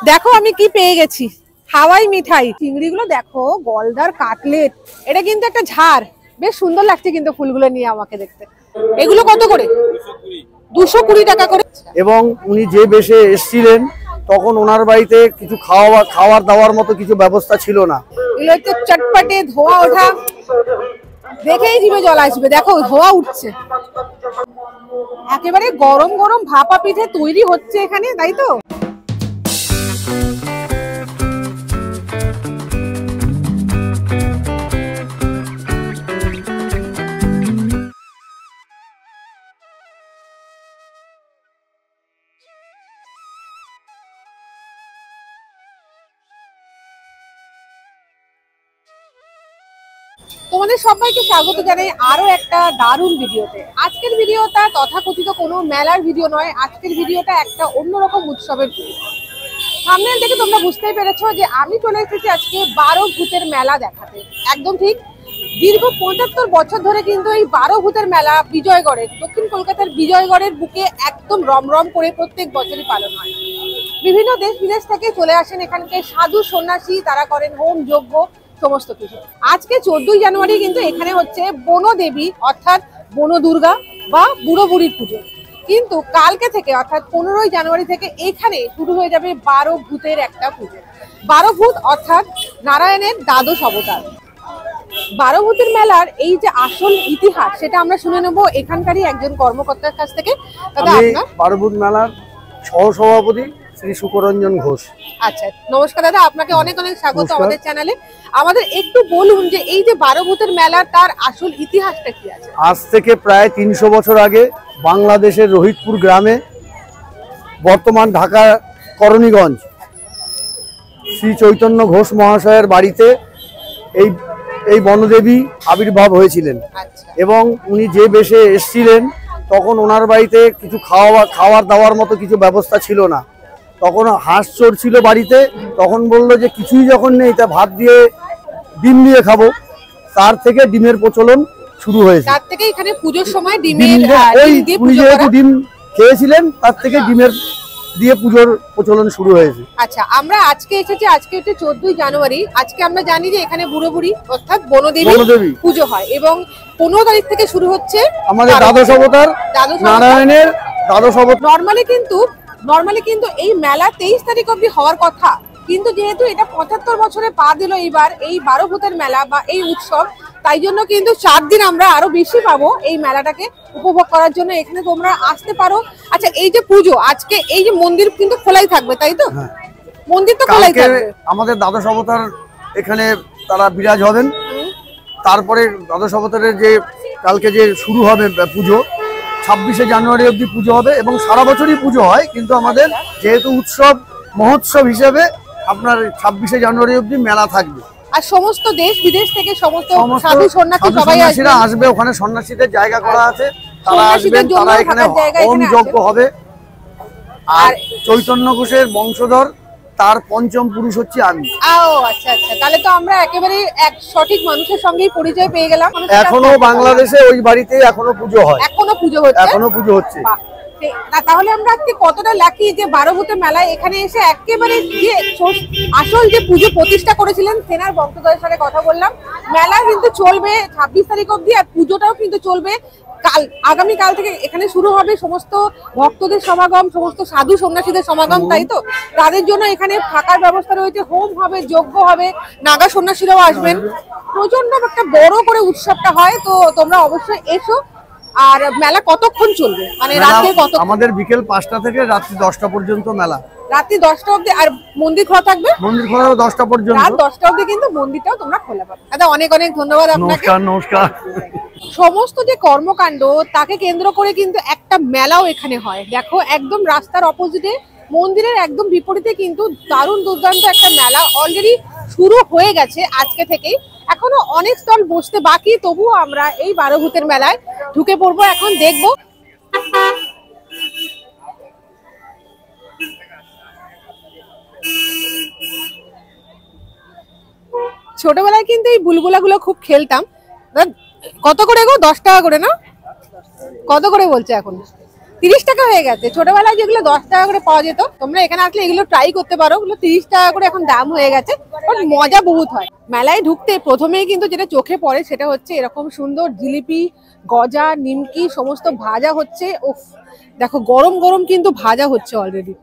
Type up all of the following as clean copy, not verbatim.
দেখো আমি কি পেয়ে গেছি, হাওয়াই মিঠাই। চিংড়িগুলো দেখো, গলদার কাটলেট। এটা কিন্তু একটা ঝাড়, বেশ সুন্দর লাগছে কিন্তু ফুলগুলো নিয়ে আমাকে দেখতে। এগুলো কত করে? 220 টাকা করে। এবং উনি যে বেশে এসেছিলেন তখন ওনার বাড়িতে কিছু খাওয়ার দাওয়ার মতো কিছু ব্যবস্থা ছিল না। এগুলো হচ্ছে চটপটে ধোয়া ওঠা, দেখেই জিভে জল আসবে। দেখো ধোয়া উঠছে, একেবারে গরম গরম ভাপা পিঠে তৈরি হচ্ছে এখানে, তাই তো? তোমাদের সবাইকে স্বাগত জানাই আরো একটা দারুণ ভিডিওতে। আজকের ভিডিওটা তথাকথিত কোনো মেলার ভিডিও নয়, আজকের ভিডিওটা একটা অন্যরকম উৎসবের ভিডিও। সামনে থেকে তোমরা বুঝতেই পেরেছো যে আমি চলে এসেছি আজকে 12 ভূতের মেলা দেখাতে। একদম ঠিক, দীর্ঘ 75 বছর ধরে কিন্তু এই 12 ভূতের মেলা বিজয়গড়ের, দক্ষিণ কলকাতার বিজয়গড়ের বুকে একদম রমরম করে প্রত্যেক বছরই পালন হয়। বিভিন্ন দেশ বিদেশ থেকে চলে আসেন এখানকে সাধু সন্ন্যাসী, তারা করেন হোম যজ্ঞ সমস্ত কিছু। আজকে 14ই জানুয়ারি কিন্তু এখানে হচ্ছে বনদেবী অর্থাৎ বন দুর্গা বা বুড়ো বুড়ির পুজো। কিন্তু কালকে থেকে অর্থাৎ 15ই জানুয়ারি থেকে এখানে শুরু হয়ে যাবে 12 ভূতের একটা পুজো। 12 ভূত অর্থাৎ নারায়ণের দ্বাদশ অবতার। 12 ভূতের মেলার এই যে আসল ইতিহাস সেটা আমরা শুনে নেব এখানকারই একজন কর্মকর্তার কাছ থেকে। দাদা আপনার? 12 ভূত মেলার সহসভাপতি শ্রী সুকরঞ্জন ঘোষ। আচ্ছা, নমস্কার দাদা, আপনাকে অনেক অনেক স্বাগত আমাদের চ্যানেলে। আমাদের একটু বলুন যে এই যে 12 ভূতের মেলা, তার আসল ইতিহাসটা কি আছে? আজ থেকে প্রায় 300 বছর আগে বাংলাদেশের রোহিতপুর গ্রামে, বর্তমান ঢাকা করণীগঞ্জ, শ্রী চৈতন্য ঘোষ মহাশয়ের বাড়িতে এই বনদেবী আবির্ভাব হয়েছিলেন। এবং উনি যে বেশে এসেছিলেন তখন ওনার বাড়িতে কিছু খাওয়ার দাওয়ার মতো কিছু ব্যবস্থা ছিল না। তখন হাঁস চড়ছিল বাড়িতে, তখন বললো যে কিছুই যখন নেই তা ভাত দিয়ে ডিম দিয়ে খাবো। তার থেকে ডিমের প্রচলন শুরু হয়েছে। তার থেকে এখানে পুজোর সময় উনি যেহেতু ডিম খেয়েছিলেন তার থেকে ডিমের দিয়ে পুজোর প্রচলন শুরু হয়েছে। আচ্ছা, আমরা আজকে এসেছি, আজকে হচ্ছে 14ই জানুয়ারি। আজকে আমরা জানি যে এখানে বুড়ো বুড়ি অর্থাৎ বনদেবী পুজো হয় এবং 15 তারিখ থেকে শুরু হচ্ছে আমাদের দ্বাদশ অবতার নারায়ণের দ্বাদশ অবতার। নরমালি কিন্তু এই মেলা 23 তারিখ অবধি হওয়ার কথা, কিন্তু যেহেতু এটা 75 বছরে পা দিল এইবার এই 12 ভূতের মেলা বা এই উৎসব, তাই জন্য কিন্তু 4 দিন আমরা আরো বেশি পাবো এই মেলাটাকে উপভোগ করার জন্য। এখানে তোমরা আসতে পারো। আচ্ছা, এই যে পুজো আজকে, এই যে মন্দির কিন্তু খোলাই থাকবে, তাই তো? মন্দির তো খোলাই থাকবে। আমাদের দ্বাদশ অবতার এখানে তারা বিরাজ হবেন। তারপরে দ্বাদশ অবতারের যে কালকে যে শুরু হবে পুজো, 26শে জানুয়ারি অবধি পুজো হবে এবং সারা বছরই পুজো হয়, কিন্তু আমাদের যেহেতু উৎসব মহোৎসব হিসেবে আপনার 26শে জানুয়ারি অবধি মেলা থাকবে। আর সমস্ত দেশ বিদেশ থেকে সমস্ত সাধু সন্ন্যাসী সবাই আসবে। ওখানে সন্ন্যাসীদের জায়গা করা আছে, তারা আসবেন, তারা এখানে হোম যজ্ঞ হবে। আর চৈতন্য ঘোষের বংশধর, তার পঞ্চম পুরুষ হচ্ছে আমি। আচ্ছা আচ্ছা, তাহলে তো আমরা একেবারে এক সঠিক মানুষের সঙ্গেই পরিচয় পেয়ে গেলাম। এখনো বাংলাদেশে ওই বাড়িতে এখনো পুজো হয়, এখনো পুজো হচ্ছে। তাহলে আমরা আজকে কতটা লাকি যে 12 ভূতের মেলায় এখানে এসে একেবারে যে আসল যে পুজো প্রতিষ্ঠা করেছিলেন সেনার বংশধরের সাথে কথা বললাম। মেলা কিন্তু চলবে 26 তারিখ অবধি, আর পুজোটাও কিন্তু চলবে আগামীকাল থেকে। এখানে শুরু হবে সমস্ত ভক্তদের সমাগম, সমস্ত সাধু সন্ন্যাসীদের সমাগম, তাই তো? তাদের জন্য এখানে থাকার ব্যবস্থা রয়েছে, হোম হবে, যজ্ঞ হবে, নাগা সন্ন্যাসীরাও আসবেন। প্রচন্ড একটা বড় করে উৎসবটা হয়, তো তোমরা অবশ্যই এসো। আর মেলা কতক্ষণ চলবে, মানে রাতে কত? আমাদের বিকেল 5টা থেকে রাত্রি 10টা পর্যন্ত মেলা। রাত্রি 10টা অবধি। আর মন্দির খোলা থাকবে? মন্দির খোলা 10টা পর্যন্ত, রাত 10টা অবধি কিন্তু মন্দিরটাও তোমরা খোলা পাবে। দাদা অনেক অনেক ধন্যবাদ আপনাকে। নমস্কার। সমস্ত যে কর্মকাণ্ড তাকে কেন্দ্র করে কিন্তু একটা মেলাও এখানে হয়। দেখো একদম রাস্তার অপোজিটে, মন্দিরের একদম বিপরীতে কিন্তু দারুণ দুর্দান্ত একটা মেলা অলরেডি শুরু হয়ে গেছে আজকে থেকেই। এখনো অনেক স্টল বসতে বাকি, তবুও আমরা এই 12 ভূতের মেলায় ঢুকে পড়বো, এখন দেখবো। ছোটবেলায় কিন্তু এই বুলবুলাগুলো খুব খেলতাম। কত করে গো? 10 টাকা করে না? কত করে বলছে এখন? 30 টাকা হয়ে গেছে। ছোটবেলায় যেগুলো 10 টাকা করে পাওয়া যেত, তোমরা এখানে আসলে এগুলো ট্রাই করতে পারো। ওগুলো 30 টাকা করে এখন দাম হয়ে গেছে, বাট মজা বহুত হয়। মেলায় ঢুকতে প্রথমেই কিন্তু যেটা চোখে পড়ে সেটা হচ্ছে এরকম সুন্দর জিলিপি, গজা, নিমকি সমস্ত ভাজা হচ্ছে। উফ, দেখো গরম গরম কিন্তু ভাজা হচ্ছে অলরেডি।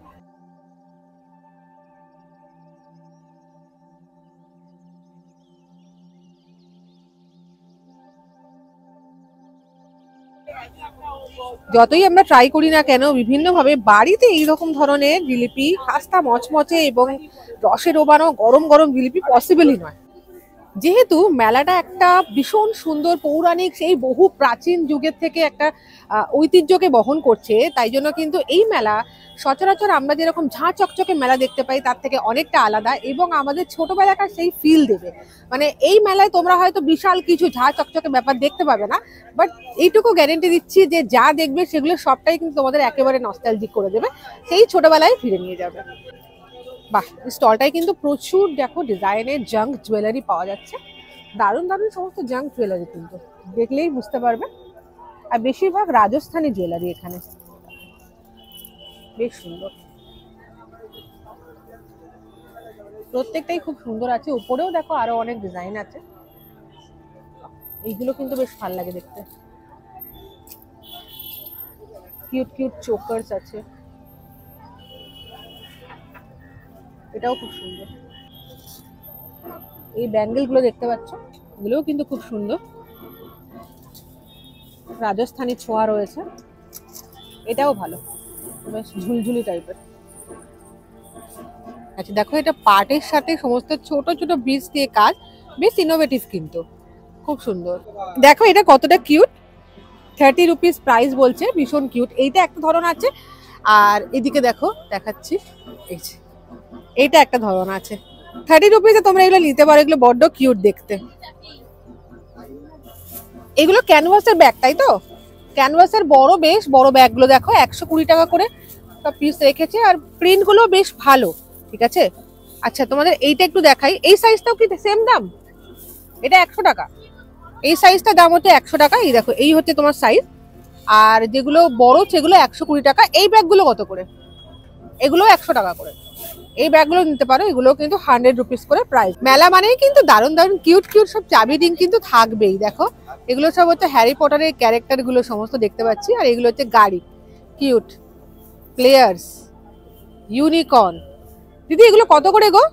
যতই আমরা ট্রাই করি না কেন বিভিন্ন ভাবে বাড়িতে এইরকম ধরনের জিলিপি খাস্তা মচমচে এবং রসে ডোবানো গরম গরম জিলিপি পসিবলই নয়। যেহেতু মেলাটা একটা ভীষণ সুন্দর পৌরাণিক সেই বহু প্রাচীন যুগের থেকে একটা ঐতিহ্যকে বহন করছে, তাই জন্য কিন্তু এই মেলা সচরাচর আমরা যেরকম ঝাঁ চকচকে মেলা দেখতে পাই তার থেকে অনেকটা আলাদা এবং আমাদের ছোটবেলাকার সেই ফিল দেবে। মানে এই মেলায় তোমরা হয়তো বিশাল কিছু ঝাঁ চকচকে ব্যাপার দেখতে পাবে না, বাট এইটুকু গ্যারেন্টি দিচ্ছি যে যা দেখবে সেগুলো সবটাই কিন্তু তোমাদের একেবারে নস্টালজিক করে দেবে, সেই ছোটবেলায় ফিরে নিয়ে যাবে। বাহ, স্টলটায় কিন্তু প্রচুর দেখো ডিজাইনের জাঙ্ক জুয়েলারি পাওয়া যাচ্ছে। দারুণ দারুণ সমস্ত জাঙ্ক জুয়েলারি কিন্তু দেখলেই বুঝতে পারবে, আর বেশিরভাগ রাজস্থানী জুয়েলারি এখানে। বেশ সুন্দর, প্রত্যেকটাই খুব সুন্দর আছে। উপরেও দেখো আরো অনেক ডিজাইন আছে, এইগুলো কিন্তু বেশ ভালো লাগে দেখতে। কিউট কিউট চোকার্স আছে, এটাও খুব সুন্দর। এই ব্যাঙ্গেল গুলো দেখতে পাচ্ছ, এগুলোও কিন্তু খুব সুন্দর, রাজস্থানী ছোঁয়া রয়েছে। এটাও ভালো, বেশ ঝুলঝুলি টাইপের। আচ্ছা দেখো, এটা পাটের সাথে সমস্ত ছোট ছোট বীজ দিয়ে কাজ, বেশ ইনোভেটিভ কিন্তু খুব সুন্দর। দেখো এটা কতটা কিউট, 30 রুপিস প্রাইস বলছে, ভীষণ কিউট। এইটা একটা ধরন আছে, আর এদিকে দেখো দেখাচ্ছি, এই যে এইটা একটা ধরন আছে। 30 রুপিসে তোমরা এগুলো নিতে পারো, এগুলো বড্ড কিউট দেখতে। এগুলো ক্যানভাসের ব্যাগ, তাই তো? ক্যানভাসের বড়, বেশ বড় ব্যাগগুলো দেখো 120 টাকা করে সব পিস রেখেছে, আর প্রিন্টগুলো বেশ ভালো, ঠিক আছে। আচ্ছা তোমাদের এইটা একটু দেখাই, এই সাইজটাও কি সেম দাম? এটা 100 টাকা, এই সাইজটার দাম হচ্ছে 100 টাকা। এই দেখো, এই হচ্ছে তোমার সাইজ, আর যেগুলো বড় সেগুলো 120 টাকা। এই ব্যাগগুলো কত করে? এগুলো 100 টাকা করে। এই ব্যাগগুলো নিতে পারো, এগুলো কিন্তু 100 রুপিস করে প্রাইস। মেলা মানেই কিন্তু দারুণ দারুণ কিউট কিউট সব চাবি রিং কিন্তু থাকবেই। দেখো এগুলো সব হচ্ছে হ্যারি পটারের ক্যারেক্টার গুলো সমস্ত দেখতে পাচ্ছি, আর এগুলো হচ্ছে গাড়ি, কিউট প্লেয়ার্স, ইউনিকর্ন। দিদি এগুলো কত করে গো?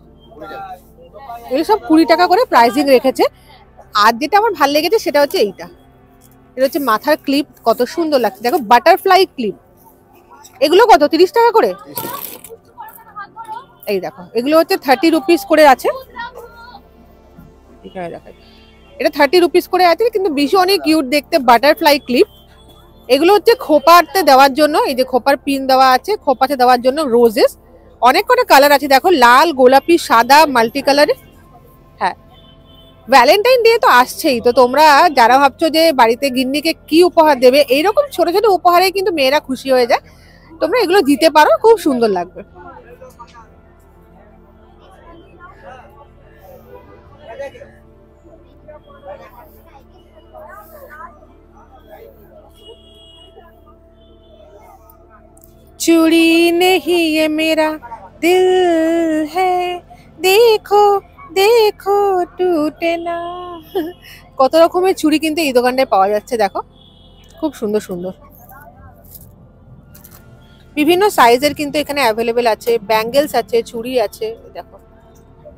এগুলো সব 20 টাকা করে প্রাইসিং রেখেছে। আর যেটা আমার ভালো লেগেছে সেটা হচ্ছে এইটা, এটা হচ্ছে মাথার ক্লিপ, কত সুন্দর লাগছে দেখো, বাটারফ্লাই ক্লিপ। এগুলো কত? 30 টাকা করে। এই দেখো এগুলো হচ্ছে 30 রুপিস করে আছে, এটা 30 রুপিস করে আছে, কিন্তু ভীষণই কিউট দেখতে বাটারফ্লাই ক্লিপ। এগুলো হচ্ছে খোপাতে দেওয়ার জন্য, এই যে খোপার পিন দেওয়া আছে, খোপাতে দেওয়ার জন্য রোজেস। অনেক কটা কালার আছে দেখো, লাল, গোলাপি, সাদা, মাল্টি কালারে। হ্যাঁ, ভ্যালেন্টাইন ডে তো আসছেই, তো তোমরা যারা ভাবছো যে বাড়িতে গিন্নিকে কি উপহার দেবে, এইরকম ছোট ছোট উপহারে কিন্তু মেয়েরা খুশি হয়ে যায়। তোমরা এগুলো দিতে পারো, খুব সুন্দর লাগবে। चूड़ी नहीं ये मेरा दिल है, देखो देखो टूटे ना। কত রকমের চুড়ি কিন্তু এই দোকানটায় পাওয়া যাচ্ছে, দেখো খুব সুন্দর সুন্দর বিভিন্ন সাইজের কিন্তু এখানে অ্যাভেলেবেল আছে। ব্যাঙ্গেলস আছে, চুড়ি আছে, দেখো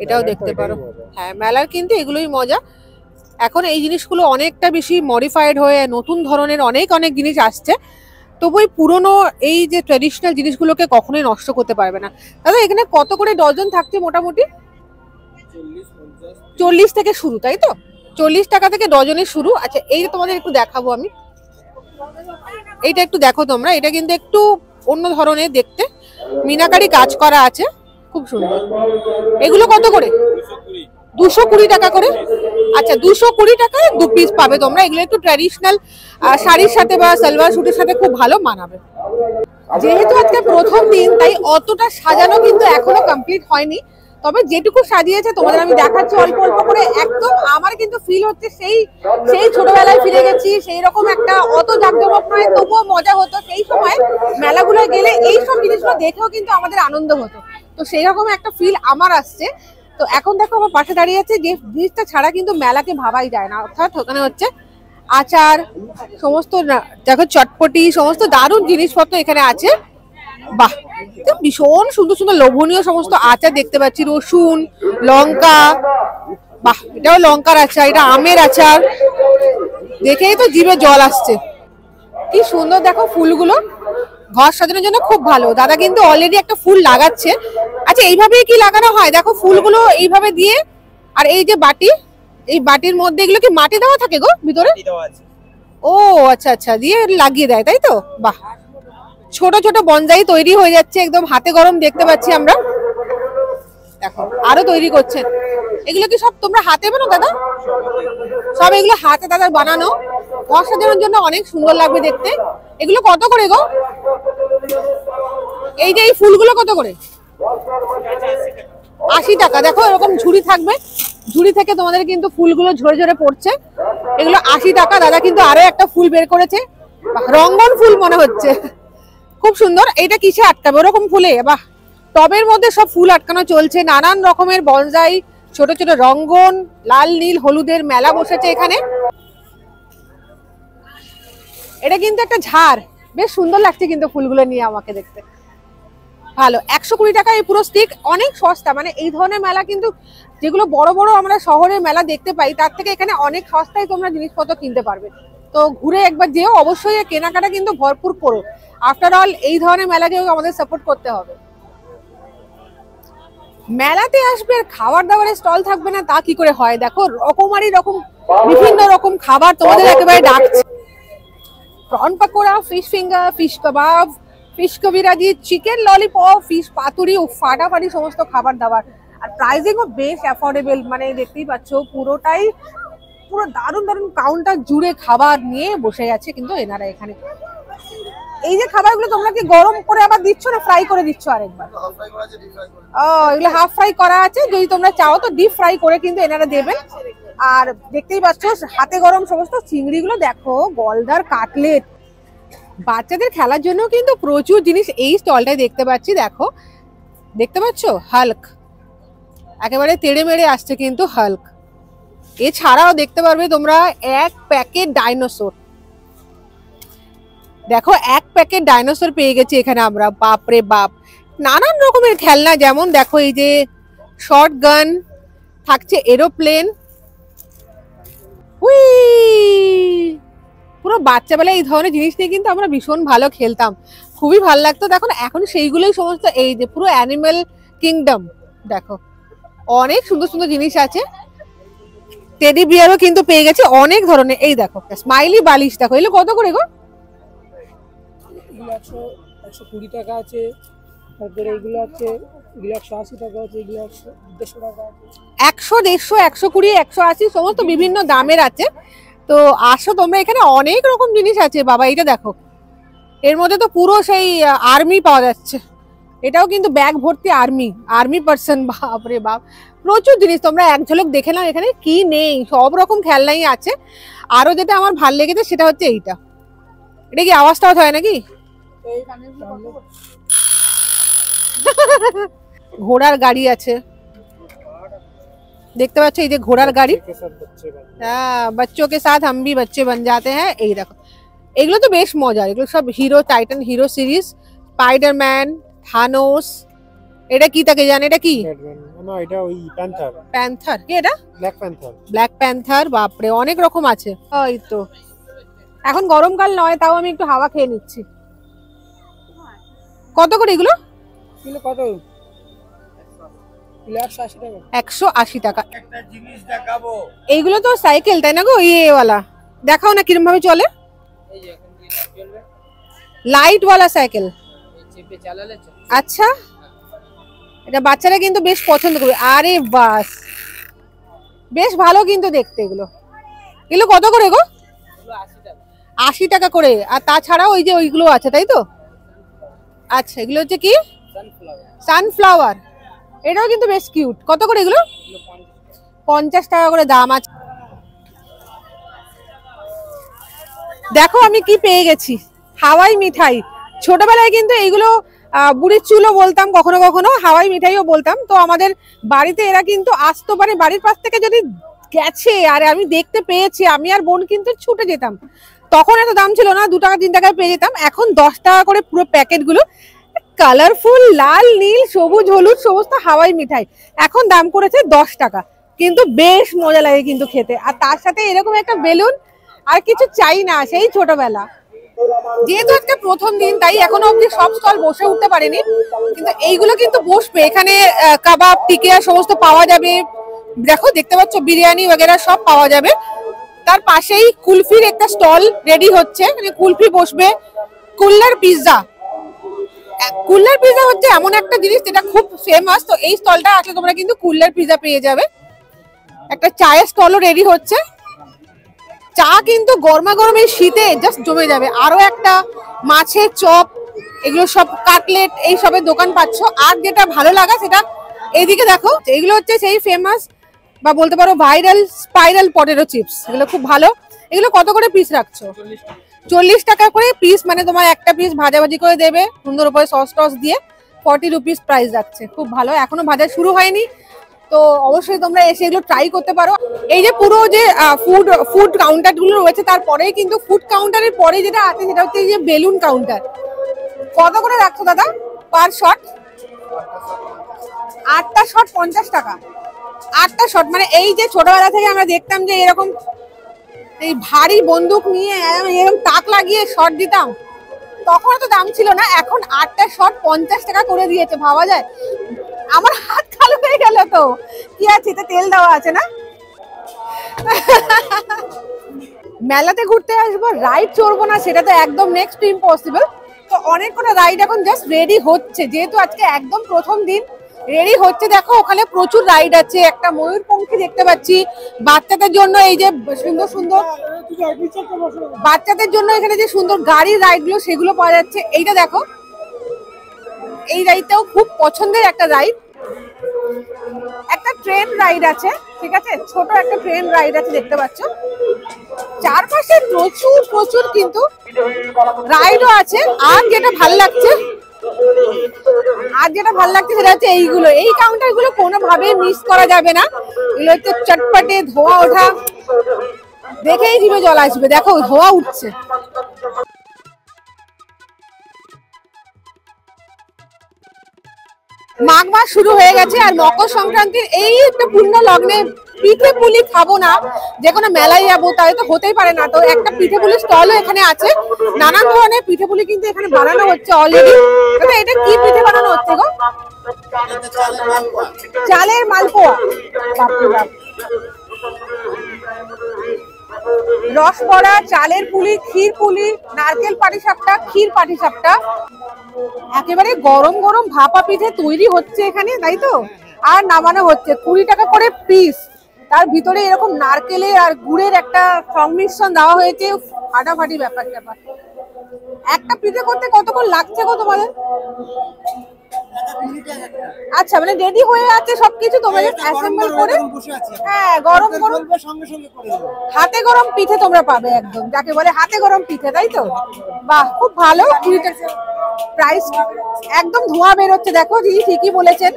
এটাও দেখতে পারো। হ্যাঁ, মেলার কিন্তু এগুলোই মজা। এখন এই জিনিসগুলো অনেকটা বেশি মডিফাইড হয়ে নতুন ধরনের অনেক অনেক জিনিস আসছে, তবু ওই পুরোনো এই যে ট্র্যাডিশনাল জিনিসগুলোকে কখনোই নষ্ট করতে পারবে না। দাদা এখানে কত করে ডজন থাকছে মোটামুটি? 40 থেকে শুরু, তাই তো? 40 টাকা থেকে ডজনের শুরু। আচ্ছা এইটা তোমাদের একটু দেখাবো আমি, এইটা একটু দেখো তোমরা, এটা কিন্তু একটু অন্য ধরনের দেখতে, মিনাকারি কাজ করা আছে, খুব সুন্দর। এগুলো কত করে? 220 টাকা করে। আচ্ছা 220 টাকায় 2 পিস পাবে তোমরা। এগুলো একটু ট্র্যাডিশনাল শাড়ির সাথে বা সালোয়ার স্যুটের সাথে খুব ভালো মানাবে। যেহেতু আজকে প্রথম দিন, তাই অতটা সাজানো কিন্তু এখনো কমপ্লিট হয়নি, তবে যেটুকু সাজিয়েছে তোমাদের আমি দেখাচ্ছি অল্প অল্প করে। একদম আমার কিন্তু ফিল হচ্ছে সেই সেই ছোটবেলায় ফিরে গেছি। সেই রকম একটা অত জাঁকজমক নয়, তবুও মজা হতো সেই সময় মেলাগুলো গেলে। এইসব জিনিসগুলো দেখেও কিন্তু আমাদের আনন্দ হতো। তো সেই রকম একটা ফিল আমার আসছে। তো এখন দেখো আমার পাশে দাঁড়িয়ে আছে, যে জিনিসটা ছাড়া কিন্তু মেলাকে ভাবাই যায় না। অর্থাৎ ওখানে হচ্ছে আচার, সমস্ত দেখো চটপটি, সমস্ত দারুণ জিনিসপত্র এখানে আছে। বাহ, ভীষণ সুন্দর সুন্দর লোভনীয় সমস্ত আচার দেখতে পাচ্ছি। রসুন, লঙ্কা, বাহ এটাও লঙ্কার আচার, এটা আমের আচার, দেখেই তো জিভে জল আসছে। কি সুন্দর দেখো ফুলগুলো, ঘর সাজানোর জন্য খুব ভালো। দাদা কিন্তু অলরেডি একটা ফুল লাগাচ্ছে। আচ্ছা এইভাবেই কি লাগানো হয়? দেখো ফুলগুলো এইভাবে দিয়ে, আর এই যে বাটি, এই বাটির মধ্যে এগুলো কি মাটি দেওয়া থাকে গো ভিতরে? ও আচ্ছা আচ্ছা, দিয়ে লাগিয়ে দেয় তাই তো। বাহ, ছোট ছোট বনজাই তৈরি হয়ে যাচ্ছে, একদম হাতে গরম দেখতে পাচ্ছি আমরা। দেখো আরো তৈরি করছেন। এগুলো কি সব তোমরা হাতে বানাও দাদা? সব এগুলো হাতে দাদার বানানো, ঘর সাজানোর জন্য অনেক সুন্দর লাগবে দেখতে। এগুলো কত করে গো? এই যে এই ফুলগুলো কত করে? 80 টাকা। দেখো এরকম ঝুড়ি থাকবে, ঝুড়ি থেকে তোমাদের কিন্তু ফুলগুলো ঝরে ঝরে পড়ছে। এগুলো 80 টাকা। দাদা কিন্তু আরো একটা ফুল বের করেছে, রঙ্গন ফুল মনে হচ্ছে, খুব সুন্দর। এটা কিসে আটকাবে? ওরকম ফুলে? বাহ, টবের মধ্যে সব ফুল আটকানো চলছে, নানান রকমের বনসাই, ছোট ছোট রঙ্গন, লাল নীল হলুদের মেলা বসেছে এখানে। এটা কিন্তু একটা ঝাড়, বেশ সুন্দর লাগছে কিন্তু ফুলগুলো নিয়ে আমাকে দেখতে। ভালো, 120 টাকা এই পুরো স্টিক, অনেক সস্তা। মানে এই ধরনের মেলা কিন্তু যেগুলো বড় বড় আমরা শহরে মেলা দেখতে পাই, তার থেকে এখানে অনেক সস্তায় তোমরা জিনিসপত্র কিনতে পারবে। তো ঘুরে একবার যেও, অবশ্যই কেনাকাটা কিন্তু ভরপুর করো। আফটার অল এই ধরনের মেলাকেও আমাদের সাপোর্ট করতে হবে। মেলাতে আসবে আর খাবার দাবারের স্টল থাকবে না তা কি করে হয়? দেখো রকমারি রকম বিভিন্ন রকম খাবার তোমাদের একেবারে ডাকছে। Prawn pakora, fish finger, fish kebab, fish kabiraji, chicken lollipop, fish paturi, ফাটাফাটি সমস্ত খাবার দাবার। আর প্রাইসিংও বেশ অ্যাফোর্ডেবল। মানে দেখতেই পাচ্ছ পুরোটাই পুরো দারুণ দারুণ কাউন্টার জুড়ে খাবার নিয়ে বসে আছে কিন্তু এনারা এখানে। এই যে খাবারগুলো তোমরা কি গরম করে আবার দিচ্ছ না ফ্রাই করে দিচ্ছ আরেকবার? ও এগুলো হাফ ফ্রাই করা আছে, যদি তোমরা চাও তো ডিপ ফ্রাই করে কিন্তু এনারা দেবেন। আর দেখতেই পাচ্ছ হাতে গরম সমস্ত চিংড়িগুলো, দেখো গলদার কাটলেট। বাচ্চাদের খেলার জন্য কিন্তু প্রচুর জিনিস এই স্টলটায় দেখতে পাচ্ছি। দেখো দেখতে পাচ্ছ হাল্ক, একেবারে তেড়ে মেড়ে আসছে কিন্তু হাল্ক। এছাড়াও দেখতে পারবে তোমরা এক প্যাকেট ডাইনোসর। দেখো এক প্যাকেট ডাইনোসর পেয়ে গেছি এখানে আমরা। বাপরে বাপ, নানান রকমের খেলনা, যেমন দেখো এই যে শর্ট গান থাকছে, এরোপ্লেন, পুরো বাচ্চাবেলায় এই ধরনের জিনিস নিয়ে কিন্তু আমরা ভীষণ ভালো খেলতাম, খুবই ভালো লাগতো। দেখো এখন সেইগুলোই সমস্ত, এই যে পুরো অ্যানিমেল কিংডম, দেখো অনেক সুন্দর সুন্দর জিনিস আছে। টেডি বিয়ারও কিন্তু পেয়ে গেছে অনেক ধরনের। এই দেখো স্মাইলি বালিশ, দেখো এগুলো কত করে গো? 120 টাকা আছে, তারপরে এগুলো আছে, এগুলো 180 টাকা আছে, এগুলো 150 টাকা আছে। 100, 150, 120, 180 সমস্ত বিভিন্ন দামের আছে। তো আসো তোমরা, এখানে অনেক রকম জিনিস আছে বাবা। এটা দেখো, এর মধ্যে তো পুরো সেই আর্মি পাওয়া যাচ্ছে। এটাও কিন্তু ব্যাগ ভর্তি আর্মি পার্সন। বাপরে বাপ, প্রচুর জিনিস। তোমরা এক ঝলক দেখে নাও এখানে কি নেই, সব রকম খেলনাই আছে। আরো যেটা আমার ভাল লেগেছে সেটা হচ্ছে এইটা। এটা কি আওয়াজটাও হয় নাকি? ঘোড়ার গাড়ি আছে, দেখতে পাচ্ছ এই যে ঘোড়ার গাড়ি। হ্যাঁ, বাচ্চোं के साथ हम भी बच्चे बन जाते हैं। এই দেখো এগুলো তো বেশ মজার, এগুলো সব hero, Titan hero series, Spiderman, Thanos. এটা কি তাকে জানে? এটা কি? না, এটা ওই প্যান্থার। প্যান্থার কি? এটা ব্ল্যাক প্যান্থার। বাপরে অনেক রকম আছে। ওই তো এখন গরমকাল নয়, তাও আমি একটু হাওয়া খেয়ে নিচ্ছি। কত করে এগুলো? কিলো কত? কিলো 180 টাকা। 180 টাকা। একটা জিনিস দেখাবো, এইগুলো তো সাইকেল তাই না গো? ওয়ালা দেখাও না কিরম ভাবে চলে। এই যে এখন দিয়ে চলবে, লাইট ওয়ালা সাইকেল। এই চেপে চালালে চলবে। আচ্ছা, এটা বাচ্চারা কিন্তু বেশ পছন্দ করবে। আরে বাস, বেশ ভালো কিন্তু দেখতে। এগুলো কত করে গো? এগুলো 80 টাকা। 80 টাকা করে। আর তাছাড়াও ওই যে ওইগুলো আছে তাই তো? আচ্ছা, এগুলো হচ্ছে কি? সানফ্লাওয়ার। সানফ্লাওয়ার। এটাও কিন্তু বেশ কিউট। কত করে এগুলো? 50 টাকা করে দাম আছে। দেখো আমি কি পেয়ে গেছি, হাওয়াই মিঠাই। ছোটবেলায় কিন্তু এইগুলো বুড়ির চুলও বলতাম, কখনো কখনো হাওয়াই মিঠাইও বলতাম। তো আমাদের বাড়িতে এরা কিন্তু আসতো, মানে বাড়ির পাশ থেকে যদি গেছে আর আমি দেখতে পেয়েছি, আমি আর বোন কিন্তু ছুটে যেতাম। তখন এত দাম ছিল না, 2 টাকা 3 টাকায় পেয়ে যেতাম। এখন 10 টাকা করে পুরো প্যাকেটগুলো, কালারফুল লাল নীল সবুজ হলুদ সমস্ত হাওয়াই মিঠাই এখন দাম করেছে 10 টাকা। কিন্তু বেশ মজা লাগে কিন্তু খেতে, আর তার সাথে এরকম একটা বেলুন, আর কিছু চাই না, সেই ছোটবেলা। যেহেতু আজকে প্রথম দিন তাই এখনো অব্দি সব স্টল বসে উঠতে পারেনি, কিন্তু এইগুলো কিন্তু বসবে। এখানে কাবাব টিকিয়া সমস্ত পাওয়া যাবে। দেখো দেখতে পাচ্ছ বিরিয়ানি वगैरह সব পাওয়া যাবে। তার পাশেই কুলফির একটা স্টল রেডি হচ্ছে, মানে কুলফি বসবে। কুল্লার পিৎজা, কুল্লার পিৎজা হচ্ছে এমন একটা জিনিস যেটা খুব ফেমাস। তো এই স্টলটা আসলে তোমরা কিন্তু কুল্লার পিৎজা পেয়ে যাবে। একটা চায়ের স্টলও রেডি হচ্ছে। চা কিন্তু গরমা গরম এই শীতে জাস্ট জমে যাবে। আরো একটা মাছের চপ, এগুলো সব কাটলেট এই সবের দোকান পাচ্ছ। আর যেটা ভালো লাগা সেটা এইদিকে দেখো, এগুলো হচ্ছে সেই ফেমাস বা বলতে পারো ভাইরাল স্পাইরাল পটেটো চিপস। এগুলো খুব ভালো। এগুলো কত করে পিস রাখছো? 40 টাকা করে পিস, মানে তোমার একটা পিস ভাজাভাজি করে দেবে সুন্দর উপরে সস টস দিয়ে। 40 রুপিস প্রাইস রাখছে, খুব ভালো। এখনো ভাজা শুরু হয়নি, তো অবশ্যই তোমরা এসে এগুলো ট্রাই করতে পারো। এই যে পুরো যে ফুড কাউন্টার গুলো রয়েছে, তারপরেই কিন্তু ফুড কাউন্টারের পরে যেটা আছে সেটা হচ্ছে এই যে বেলুন কাউন্টার। কত করে রাখছো দাদা পার শট? 8টা শট 50 টাকা। 8টা শট, মানে এই যে ছোটবেলা থেকে আমরা দেখতাম যে এরকম এই ভারী বন্দুক নিয়ে এরকম তাক লাগিয়ে শট দিতাম, তখন তো দাম ছিল না। এখন 8টা শট 50 টাকা করে দিয়েছে, ভাবা যায়? আমার হাত কালো হয়ে গেল। তো কি আছে, এতে তেল দেওয়া আছে না? মেলাতে ঘুরতে আসবো, রাইড চড়বো না সেটা তো একদম নেক্সট ইম্পসিবল। তো অনেক কটা রাইড এখন জাস্ট রেডি হচ্ছে, যেহেতু আজকে একদম প্রথম দিন রেডি হচ্ছে। দেখো ওখানে প্রচুর রাইড আছে। একটা ময়ূরপঙ্খী দেখতে পাচ্ছি বাচ্চাদের জন্য, এই যে সুন্দর সুন্দর বাচ্চাদের জন্য এখানে যে সুন্দর গাড়ির রাইড গুলো সেগুলো পাওয়া যাচ্ছে। এইটা দেখো, এই রাইডটাও খুব পছন্দের একটা রাইড। একটা ট্রেন রাইড আছে, ঠিক আছে, ছোট একটা ট্রেন রাইড আছে দেখতে পাচ্ছ। চারপাশে প্রচুর প্রচুর কিন্তু রাইডও আছে। আর যেটা ভালো লাগছে সেটা হচ্ছে এইগুলো, এই কাউন্টার গুলো কোনোভাবেই মিস করা যাবে না। এগুলো হচ্ছে চটপটে ধোয়া ওঠা, দেখেই জিভে জল আসবে। দেখো ধোয়া উঠছে। মাঘ মাস শুরু হয়ে গেছে, আর মকর সংক্রান্তির এই একটা পূর্ণ লগ্নে পিঠে পুলি খাবো না, যে কোনো মেলায় যাবো তাই তো হতেই পারে না। তো একটা পিঠে পুলির স্টলও এখানে আছে। নানান ধরনের পিঠে পুলি কিন্তু এখানে বানানো হচ্ছে অলরেডি। এটা কি পিঠে বানানো হচ্ছে গো? চালের মালপোয়া। রসবড়া, চালের পুলি, ক্ষীর পুলি, নারকেল পাটিসাপটা, ক্ষীর পাটিসাপটা। একেবারে গরম গরম ভাপা পিঠে তৈরি হচ্ছে এখানে, তাই তো? আর নামানো হচ্ছে। 20 টাকা করে পিস। তার ভিতরে এরকম নারকেলের আর গুড়ের একটা সংমিশ্রণ দেওয়া হয়েছে। ফাটাফাটি ব্যাপার। একটা পিঠে করতে কতক্ষণ লাগছে গো তোমাদের? আচ্ছা, মানে রেডি হয়ে আছে সবকিছু, তোমাদের অ্যাসেম্বল করে? হ্যাঁ, গরম গরম হাতে গরম পিঠে তোমরা পাবে, একদম যাকে বলে হাতে গরম পিঠে, তাই তো? বাহ, খুব ভালো। 20 টাকা প্রাইস। একদম ধোঁয়া বেরোচ্ছে, দেখো দিদি ঠিকই বলেছেন।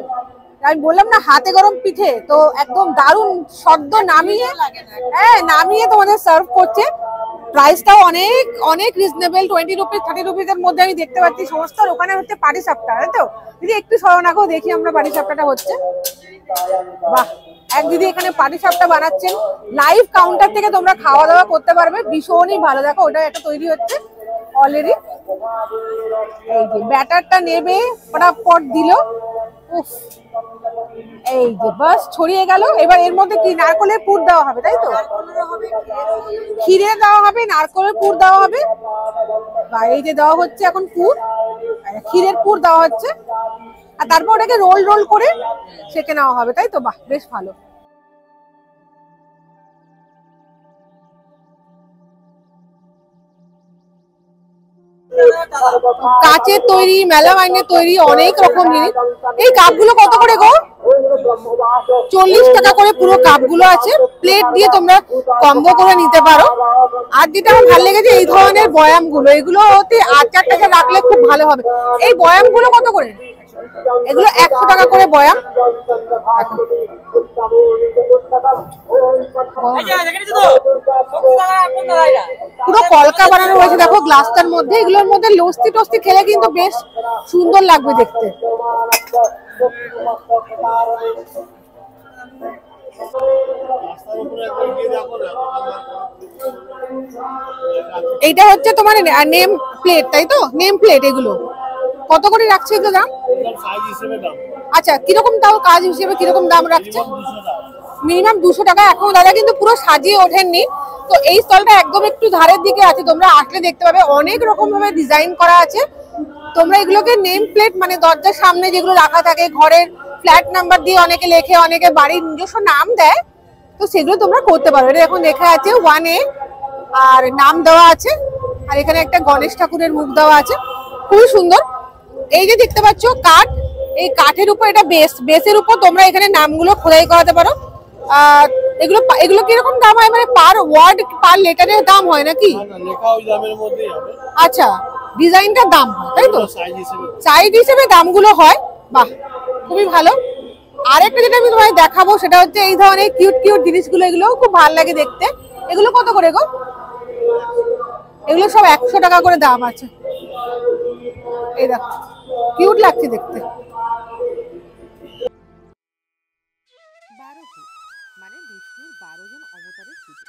আমি বললাম না হাতে গরম পিঠে, তো একদম দারুণ সদ্য নামিয়ে, হ্যাঁ নামিয়ে তোমাদের সার্ভ করছে। প্রাইসটাও অনেক অনেক রিজনেবল, 20 রুপিস 30 রুপিসের মধ্যে আমি দেখতে পাচ্ছি সমস্ত। ওখানে হচ্ছে পাটিসাপটা, তাই তো দিদি? একটু সরনাকেও দেখি আমরা পাটিসাপটাটা হচ্ছে। বাহ, এক দিদি এখানে পাটিসাপটা বানাচ্ছেন। লাইভ কাউন্টার থেকে তোমরা খাওয়া দাওয়া করতে পারবে, ভীষণই ভালো। দেখো ওটা একটা তৈরি হচ্ছে অলরেডি। এই যে ব্যাটারটা নেবে, ফটাফট দিল। উফ, এই যে বাস ছড়িয়ে গেল। এবার এর মধ্যে কি নারকেলের পুর দেওয়া হবে, তাই তো? ক্ষীরে দেওয়া হবে, নারকেলের পুর দেওয়া হবে। বা এই যে দেওয়া হচ্ছে এখন পুর, ক্ষীরের পুর দেওয়া হচ্ছে। আর তারপর ওটাকে রোল রোল করে সেঁকে নেওয়া হবে, তাই তো? বাহ, বেশ ভালো। কাচের তৈরি, মেলামাইনের তৈরি, অনেক রকম জিনিস। এই কাপগুলো কত করে গো? 40 টাকা করে পুরো কাপগুলো আছে, প্লেট দিয়ে তোমরা কম্বো করে নিতে পারো। আর যেটা আমার ভালো লেগেছে এই ধরনের বয়ামগুলো, এগুলো আচারটাকে রাখলে খুব ভালো হবে। এই বয়ামগুলো কত করে? এগুলো 100 টাকা করে বয়াম। পুরো কলকা বানানো হয়েছে দেখো গ্লাসটার মধ্যে। এগুলোর মধ্যে লস্যি টস্তি খেলে কিন্তু বেশ সুন্দর লাগবে দেখতে। এইটা হচ্ছে তোমার নেম প্লেট, তাই তো? নেম প্লেট এগুলো কত করে রাখছে এগুলো দাম? আচ্ছা, কিরকম তাও কাজ হিসেবে কিরকম দাম রাখছে? মিনিমাম 200 টাকা। এখন দাদা কিন্তু পুরো সাজিয়ে ওঠেননি, তো এই স্টলটা একদম একটু ধারের দিকে আছে, তোমরা আসলে দেখতে পাবে অনেক রকম ভাবে ডিজাইন করা আছে। তোমরা এগুলোকে নেম প্লেট মানে দরজার সামনে যেগুলো রাখা থাকে, ঘরের ফ্ল্যাট নাম্বার দিয়ে অনেকে লেখে, অনেকে বাড়ির নিজস্ব নাম দেয়, তো সেগুলো তোমরা করতে পারো। এটা এখন লেখা আছে 1A আর নাম দেওয়া আছে, আর এখানে একটা গণেশ ঠাকুরের মুখ দেওয়া আছে, খুবই সুন্দর। এই যে দেখতে পাচ্ছ কাঠ, এই কাঠের উপর এটা বেসের উপর তোমরা এখানে নামগুলো খোদাই করাতে পারো। এগুলো কিরকম দাম হয়? মানে পার ওয়ার্ড পার লেটারের দাম হয় নাকি? আচ্ছা, ডিজাইনটার দাম হয় তাই তো? সাইজ হিসেবে দামগুলো হয়। বাহ, খুবই ভালো। আরেকটা যেটা আমি তোমায় দেখাবো সেটা হচ্ছে এই ধরনের কিউট কিউট জিনিসগুলো, এগুলো খুব ভালো লাগে দেখতে। এগুলো কত করে গো? এগুলো সব 100 টাকা করে দাম আছে। এই দেখো কিউট লাগছে দেখতে। 12 ফুট মানে বিষ্ণুর 12 জন অবতারের পুজো।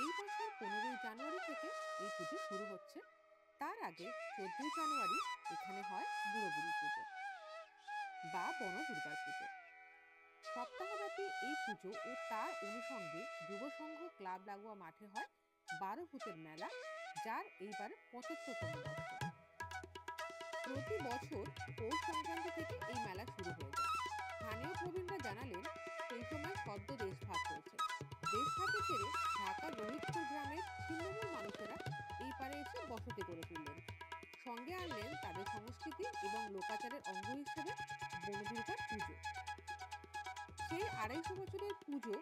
এই বছর 15ই জানুয়ারি থেকে এই পুজো শুরু হচ্ছে। তার আগে 14ই জানুয়ারি এখানে হয় বুড়োবুড়ি পুজো বা বনদুর্গার পুজো। সপ্তাহব্যাপী এই পুজো ও তার অনুষঙ্গে যুব সংঘ ক্লাব লাগোয়া মাঠে হয় 12 ভূতের মেলা, যার এইবার 75তম বর্ষ। প্রতি বছর পৌষ সংক্রান্তি থেকে এই মেলা শুরু হয়ে যায়। স্থানীয় প্রবীণরা জানালেন সেই সময় সদ্য দেশভাগ হয়েছে। দেশভাগে ছেড়ে ঢাকার রোহিতপুর গ্রামের ছিন্নমূল মানুষেরা এই পারে এসে বসতি করে তুললেন। সঙ্গে আনলেন তাদের সংস্কৃতি এবং লোকাচারের অঙ্গ হিসেবে বনদুর্গার পুজো। সেই 250 বছরের পুজো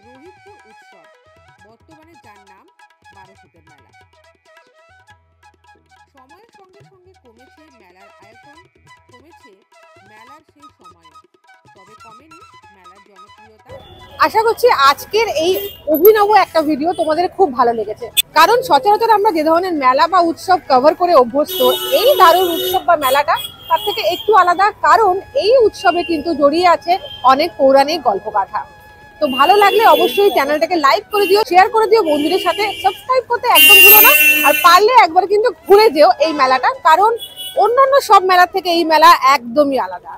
রোহিতপুর উৎসব, বর্তমানে যার নাম 12 ভূতের মেলা। সময়ের সঙ্গে সঙ্গে কমেছে মেলার আয়তন, কমেছে মেলার সেই সময়ও, তবে কমেনি মেলার জনপ্রিয়তা। আশা করছি আজকের এই অভিনব একটা ভিডিও তোমাদের খুব ভালো লেগেছে, কারণ সচরাচর আমরা যে ধরনের মেলা বা উৎসব কভার করে অভ্যস্ত, এই দারুণ উৎসব বা মেলাটা তার থেকে একটু আলাদা, কারণ এই উৎসবে কিন্তু জড়িয়ে আছে অনেক পৌরাণিক গল্পগাথা। তো ভালো লাগলে অবশ্যই চ্যানেলটাকে লাইক করে দিও, শেয়ার করে দিও বন্ধুদের সাথে, সাবস্ক্রাইব করতে একদম ভুলো না। আর পারলে একবার কিন্তু ঘুরে যেও এই মেলাটা, কারণ অন্যান্য সব মেলা থেকে এই মেলা একদমই আলাদা।